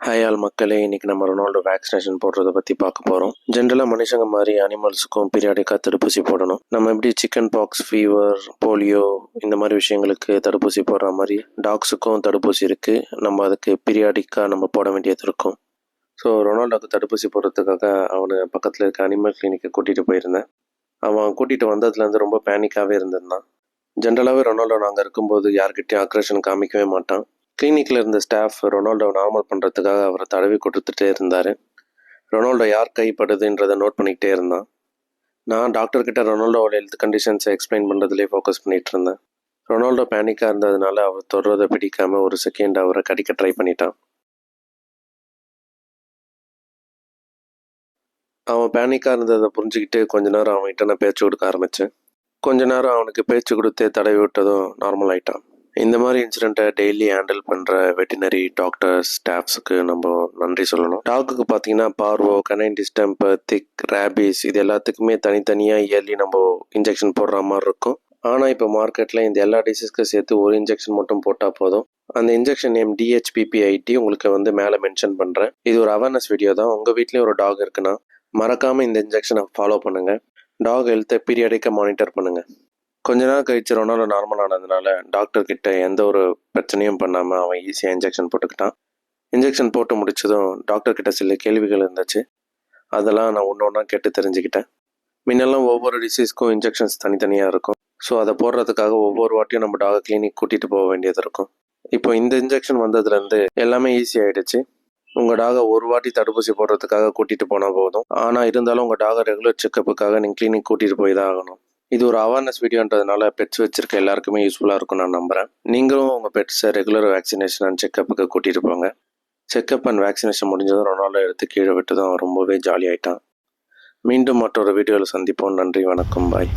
Hi all மக்களே, இன்றைக்கி நம்ம ரொனால்டோ வேக்சினேஷன் போடுறத பற்றி பார்க்க போகிறோம். ஜென்ரலாக மனுஷங்க மாதிரி அனிமல்ஸுக்கும் பீரியாடிக்காக தடுப்பூசி போடணும். நம்ம எப்படி சிக்கன் பாக்ஸ், ஃபீவர், போலியோ இந்த மாதிரி விஷயங்களுக்கு தடுப்பூசி போடுற மாதிரி டாக்ஸுக்கும் தடுப்பூசி இருக்குது. நம்ம அதுக்கு பீரியாடிக்காக நம்ம போட வேண்டியது இருக்கும். ஸோ ரொனால்டோக்கு தடுப்பூசி போடுறதுக்காக அவனை பக்கத்தில் இருக்க அனிமல் கிளினிக்கு கூட்டிகிட்டு போயிருந்தேன். அவன் கூட்டிகிட்டு வந்ததுலேருந்து ரொம்ப பேனிக்காகவே இருந்திருந்தான். ஜென்ரலாகவே ரொனால்டோ நாங்கள் இருக்கும்போது யார்கிட்டையும் அக்ரெஷன் காமிக்கவே மாட்டான். கிளினிக்கில் இருந்த ஸ்டாஃப் ரொனால்டோவை நார்மல் பண்ணுறதுக்காக அவரை தடவி கொடுத்துட்டே இருந்தார். ரொனால்டோ யார் கைப்படுதுன்றதை நோட் பண்ணிக்கிட்டே இருந்தான். நான் டாக்டர்கிட்ட ரொனால்டோவோட ஹெல்த் கண்டிஷன்ஸை எக்ஸ்பிளைன் பண்ணுறதுலேயே ஃபோக்கஸ் பண்ணிகிட்டு இருந்தேன். ரொனால்டோ பேனிக்காக இருந்ததுனால அவர் தொடர்றதை பிடிக்காமல் ஒரு செகண்ட் அவரை கடிக்க ட்ரை பண்ணிட்டான். அவன் பேனிக்காக இருந்ததை புரிஞ்சுக்கிட்டு கொஞ்ச நேரம் அவன்கிட்ட நான் பேச்சு கொடுக்க ஆரம்பித்தேன். கொஞ்ச நேரம் அவனுக்கு பேச்சு கொடுத்தே தடவி விட்டதும் நார்மல் ஆகிட்டான். இந்த மாதிரி இன்சிடெண்ட்டை டெய்லி ஹேண்டில் பண்ணுற வெட்டினரி டாக்டர்ஸ், ஸ்டாஃப்ஸுக்கு நம்ம நன்றி சொல்லணும். டாக்குக்கு பார்த்தீங்கன்னா பார்வோ, கனைன் டிஸ்டெம்பர், திக், ரேபிஸ் இது எல்லாத்துக்குமே தனித்தனியாக இயர்லி நம்ம இன்ஜெக்ஷன் போடுற மாதிரி இருக்கும். ஆனால் இப்போ மார்க்கெட்டில் இந்த எல்லா டிசீஸ்க்கு சேர்த்து ஒரு இன்ஜெக்ஷன் மட்டும் போட்டால் போதும். அந்த இன்ஜெக்ஷன் நேம் DHPPIT உங்களுக்கு மேலே மென்ஷன் பண்ணுறேன். இது ஒரு அவேர்னஸ் வீடியோ தான். உங்கள் வீட்லேயும் ஒரு டாக் இருக்குன்னா மறக்காமல் இந்த இன்ஜெக்ஷனை ஃபாலோ பண்ணுங்கள். டாக் ஹெல்த்தை பீரியாடிக்காக மானிட்டர் பண்ணுங்கள். கொஞ்ச நாள் கழிச்சு ரொனால்டோ நார்மல் ஆனதுனால டாக்டர்கிட்ட எந்த ஒரு பிரச்சனையும் பண்ணாமல் அவன் ஈஸியாக இன்ஜெக்ஷன் போட்டுக்கிட்டான். இன்ஜெக்ஷன் போட்டு முடிச்சதும் டாக்டர்கிட்ட சில கேள்விகள் இருந்துச்சு. அதெல்லாம் நான் ஒன்று ஒன்றா கேட்டு தெரிஞ்சுக்கிட்டேன். முன்னெல்லாம் ஒவ்வொரு டிசீஸ்க்கும் இன்ஜெக்ஷன்ஸ் தனித்தனியாக இருக்கும். ஸோ அதை போடுறதுக்காக ஒவ்வொரு வாட்டியும் நம்ம டாகை கிளினிக் கூட்டிகிட்டு போக வேண்டியது இருக்கும். இப்போ இந்த இன்ஜெக்ஷன் வந்ததுலேருந்து எல்லாமே ஈஸி ஆகிடுச்சு. உங்கள் டாகை ஒரு வாட்டி தடுப்பூசி போடுறதுக்காக கூட்டிகிட்டு போனால் போதும். ஆனால் இருந்தாலும் உங்கள் டாகை ரெகுலர் செக்கப்புக்காக நீங்கள் கிளினிக் கூட்டிகிட்டு போய் தான் ஆகணும். இது ஒரு அவேர்னஸ் வீடியோன்றதுனால பெட்ஸ் வச்சிருக்க எல்லாருக்குமே யூஸ்ஃபுல்லாக இருக்கும் நான் நம்புகிறேன். நீங்களும் உங்கள் பெட்ஸை ரெகுலர் வேக்சினேஷன் அண்ட் செக்கப்புக்கு கூட்டிகிட்டு போங்க. செக்கப் அண்ட் வேக்சினேஷன் முடிஞ்சதும் ரொனால்டோ எடுத்து கீழே விட்டதும் அவன் ரொம்பவே ஜாலியாகிட்டான். மீண்டும் மற்றொரு வீடியோவில் சந்திப்போம். நன்றி, வணக்கம், பாய்.